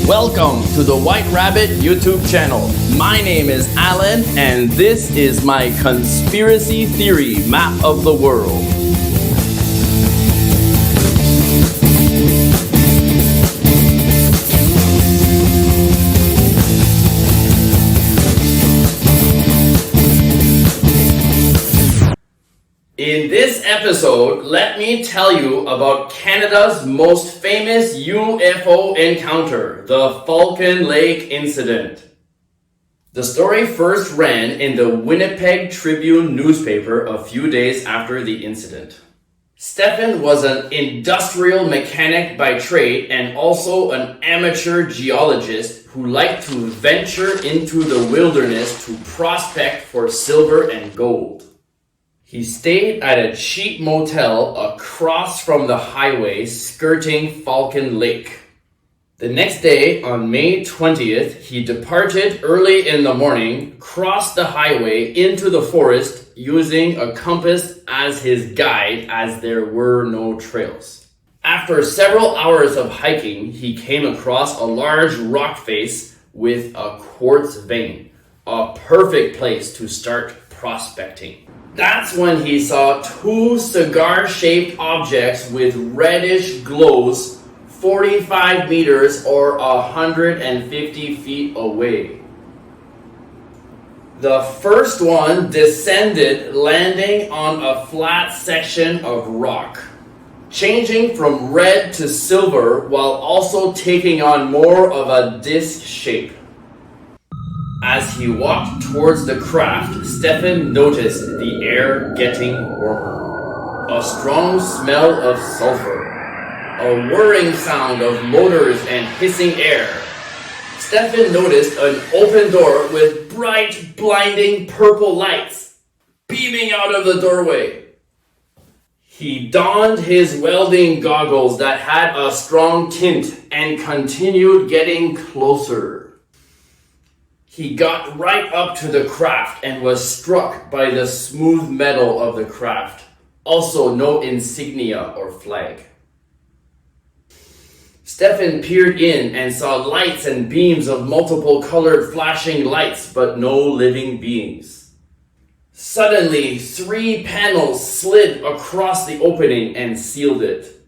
Welcome to the White Rabbit YouTube channel. My name is Alan, and this is my conspiracy theory map of the world. In this episode, let me tell you about Canada's most famous UFO encounter, the Falcon Lake Incident. The story first ran in the Winnipeg Tribune newspaper a few days after the incident. Stefan was an industrial mechanic by trade and also an amateur geologist who liked to venture into the wilderness to prospect for silver and gold. He stayed at a cheap motel across from the highway skirting Falcon Lake. The next day, on May 20th, he departed early in the morning, crossed the highway into the forest using a compass as his guide as there were no trails. After several hours of hiking, he came across a large rock face with a quartz vein, a perfect place to start prospecting. That's when he saw two cigar-shaped objects with reddish glows 45 meters or 150 feet away. The first one descended, landing on a flat section of rock, changing from red to silver while also taking on more of a disc shape. As he walked towards the craft, Stefan noticed the air getting warmer. A strong smell of sulfur. A whirring sound of motors and hissing air. Stefan noticed an open door with bright, blinding purple lights beaming out of the doorway. He donned his welding goggles that had a strong tint and continued getting closer. He got right up to the craft and was struck by the smooth metal of the craft. Also, no insignia or flag. Stefan peered in and saw lights and beams of multiple colored flashing lights, but no living beings. Suddenly, 3 panels slid across the opening and sealed it.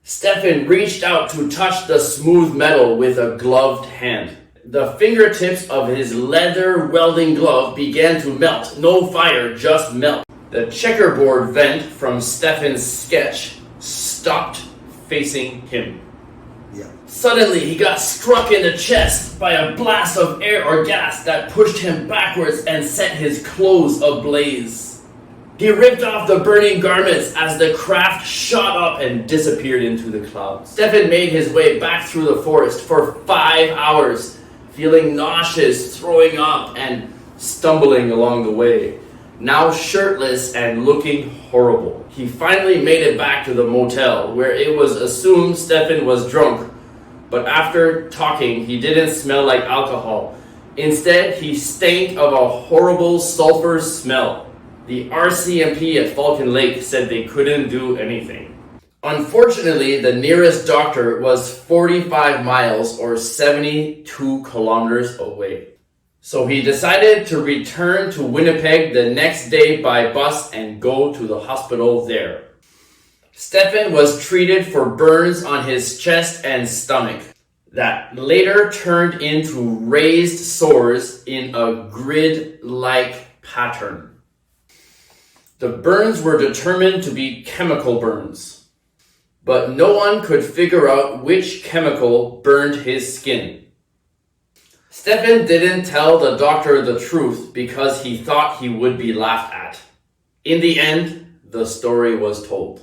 Stefan reached out to touch the smooth metal with a gloved hand. The fingertips of his leather welding glove began to melt. No fire, just melt. The checkerboard vent from Stefan's sketch stopped facing him. Suddenly, he got struck in the chest by a blast of air or gas that pushed him backwards and set his clothes ablaze. He ripped off the burning garments as the craft shot up and disappeared into the clouds. Stefan made his way back through the forest for 5 hours, feeling nauseous, throwing up, and stumbling along the way. Now shirtless and looking horrible. He finally made it back to the motel, where it was assumed Stefan was drunk. But after talking, he didn't smell like alcohol. Instead, he stank of a horrible sulfur smell. The RCMP at Falcon Lake said they couldn't do anything. Unfortunately, the nearest doctor was 45 miles or 72 kilometers away. So he decided to return to Winnipeg the next day by bus and go to the hospital there. Stefan was treated for burns on his chest and stomach that later turned into raised sores in a grid-like pattern. The burns were determined to be chemical burns, but no one could figure out which chemical burned his skin. Stefan didn't tell the doctor the truth because he thought he would be laughed at. In the end, the story was told.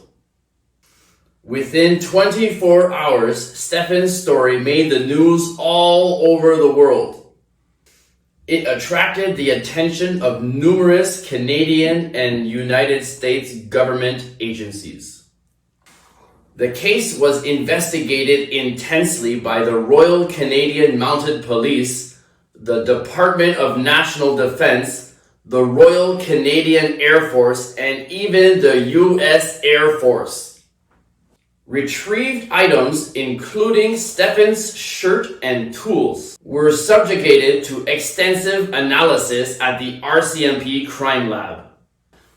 Within 24 hours, Stefan's story made the news all over the world. It attracted the attention of numerous Canadian and United States government agencies. The case was investigated intensely by the Royal Canadian Mounted Police, the Department of National Defense, the Royal Canadian Air Force, and even the U.S. Air Force. Retrieved items, including Stefan's shirt and tools, were subjugated to extensive analysis at the RCMP crime lab.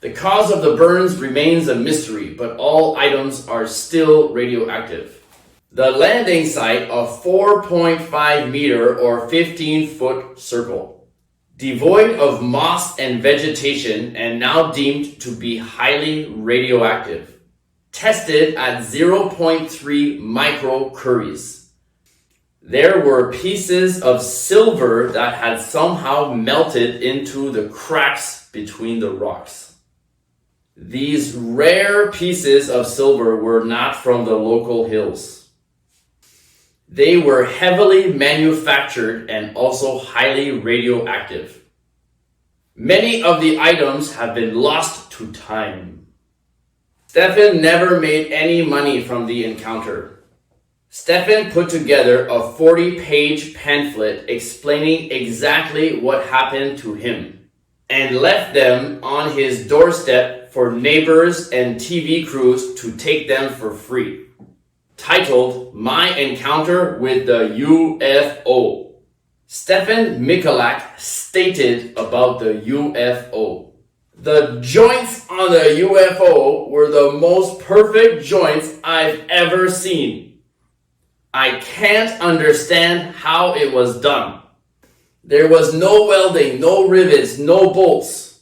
The cause of the burns remains a mystery, but all items are still radioactive. The landing site, a 4.5 meter or 15-foot circle, devoid of moss and vegetation and now deemed to be highly radioactive, tested at 0.3 microcuries. There were pieces of silver that had somehow melted into the cracks between the rocks. These rare pieces of silver were not from the local hills. They were heavily manufactured and also highly radioactive. Many of the items have been lost to time. Stefan never made any money from the encounter. Stefan put together a 40-page pamphlet explaining exactly what happened to him and left them on his doorstep for neighbors and TV crews to take them for free. Titled, My Encounter with the UFO. Stefan Michalak stated about the UFO. The joints on the UFO were the most perfect joints I've ever seen. I can't understand how it was done. There was no welding, no rivets, no bolts.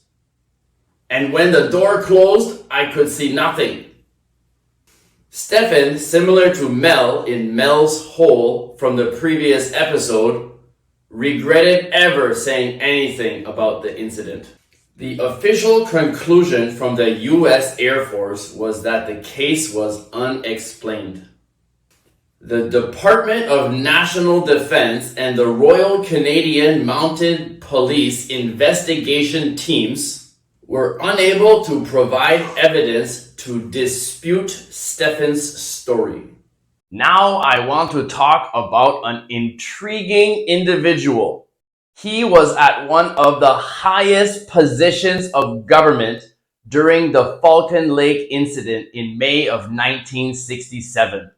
And when the door closed, I could see nothing. Stefan, similar to Mel in Mel's Hole from the previous episode, regretted ever saying anything about the incident. The official conclusion from the US Air Force was that the case was unexplained. The Department of National Defense and the Royal Canadian Mounted Police investigation teams were unable to provide evidence to dispute Stefan's story. Now I want to talk about an intriguing individual. He was at one of the highest positions of government during the Falcon Lake Incident in May of 1967.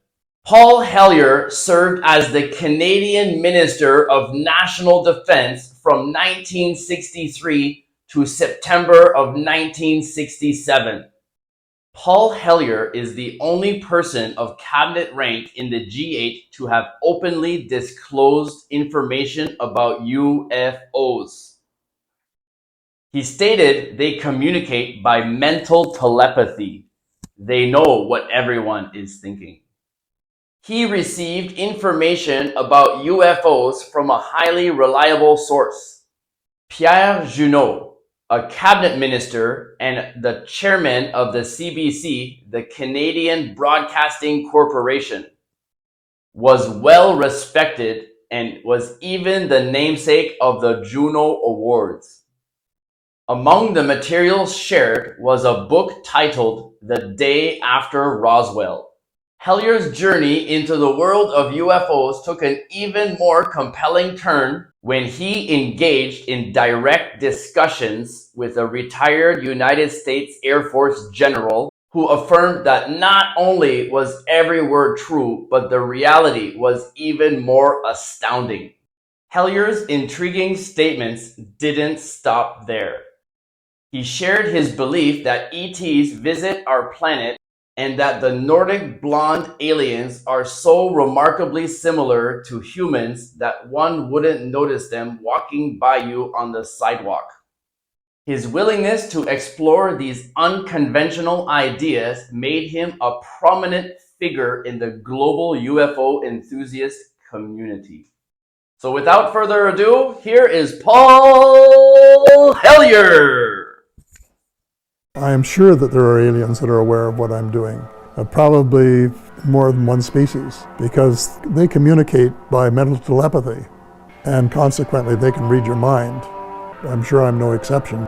Paul Hellyer served as the Canadian Minister of National Defense from 1963 to September of 1967. Paul Hellyer is the only person of cabinet rank in the G8 to have openly disclosed information about UFOs. He stated they communicate by mental telepathy. They know what everyone is thinking. He received information about UFOs from a highly reliable source. Pierre Junot, a cabinet minister and the chairman of the CBC, the Canadian Broadcasting Corporation, was well respected and was even the namesake of the Juno Awards. Among the materials shared was a book titled The Day After Roswell. Hellyer's journey into the world of UFOs took an even more compelling turn when he engaged in direct discussions with a retired United States Air Force general who affirmed that not only was every word true, but the reality was even more astounding. Hellyer's intriguing statements didn't stop there. He shared his belief that ETs visit our planet and that the Nordic blonde aliens are so remarkably similar to humans that one wouldn't notice them walking by you on the sidewalk. His willingness to explore these unconventional ideas made him a prominent figure in the global UFO enthusiast community. So without further ado, here is Paul Hellyer. I am sure that there are aliens that are aware of what I'm doing. Probably more than one species, because they communicate by mental telepathy, and consequently they can read your mind. I'm sure I'm no exception.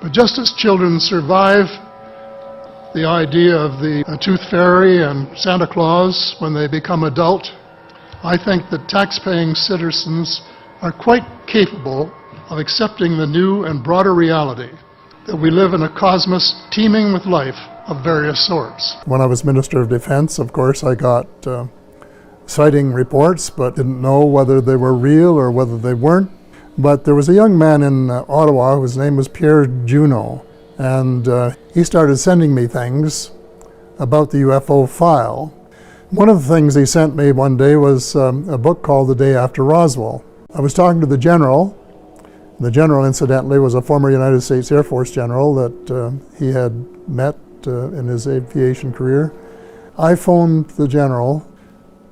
But just as children survive the idea of the tooth fairy and Santa Claus when they become adult, I think that tax-paying citizens are quite capable of accepting the new and broader reality that we live in a cosmos teeming with life of various sorts. When I was Minister of Defense, of course, I got sighting reports, but didn't know whether they were real or whether they weren't. But there was a young man in Ottawa whose name was Pierre Juno, and he started sending me things about the UFO file. One of the things he sent me one day was a book called The Day After Roswell. I was talking to the general. The general, incidentally, was a former United States Air Force general that he had met in his aviation career. I phoned the general.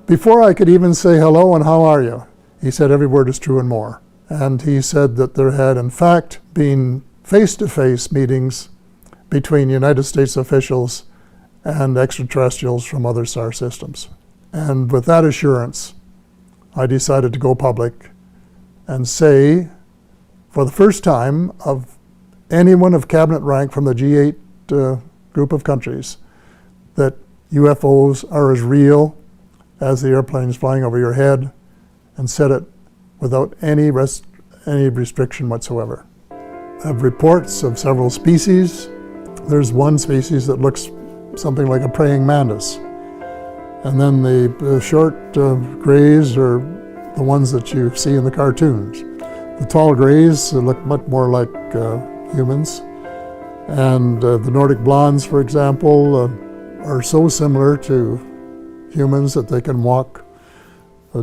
Before I could even say hello and how are you, he said every word is true and more. And he said that there had in fact been face-to-face meetings between United States officials and extraterrestrials from other star systems. And with that assurance, I decided to go public and say, for the first time, of anyone of cabinet rank from the G8 group of countries, that UFOs are as real as the airplanes flying over your head, and said it without any restriction whatsoever. I have reports of several species. There's one species that looks something like a praying mantis. And then the short grays are the ones that you see in the cartoons. The tall grays look much more like humans. And the Nordic blondes, for example, are so similar to humans that they can walk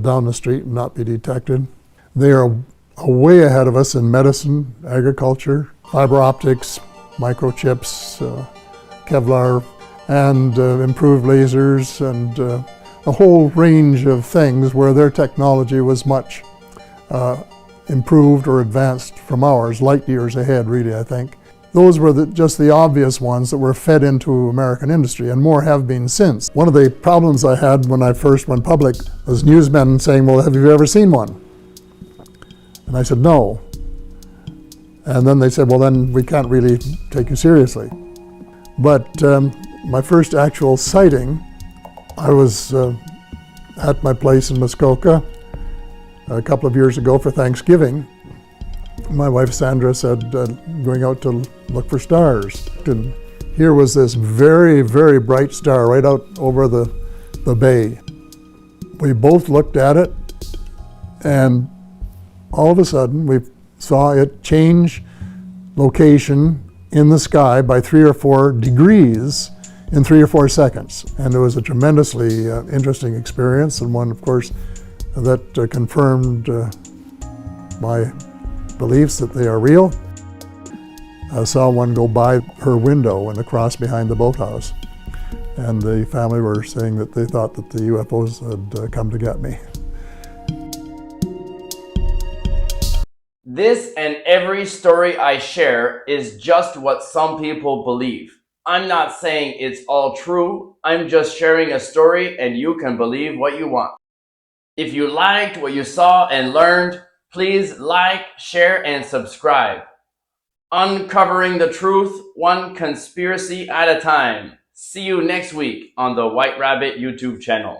down the street and not be detected. They are way ahead of us in medicine, agriculture, fiber optics, microchips, Kevlar, and improved lasers, and a whole range of things where their technology was much improved or advanced from ours, light years ahead, really, I think. Those were just the obvious ones that were fed into American industry, and more have been since. One of the problems I had when I first went public was newsmen saying, well, have you ever seen one? And I said, no. And then they said, well, then we can't really take you seriously. But my first actual sighting, I was at my place in Muskoka a couple of years ago for Thanksgiving. My wife Sandra said, going out to look for stars. And here was this very, very bright star right out over the bay. We both looked at it, and all of a sudden we saw it change location in the sky by 3 or 4 degrees in 3 or 4 seconds. And it was a tremendously interesting experience, and one, of course, that confirmed my beliefs that they are real. I saw one go by her window in the cross behind the boathouse, and the family were saying that they thought that the UFOs had come to get me. This and every story I share is just what some people believe. I'm not saying it's all true. I'm just sharing a story, and you can believe what you want. If you liked what you saw and learned, please like, share, and subscribe. Uncovering the truth, one conspiracy at a time. See you next week on the White Rabbit YouTube channel.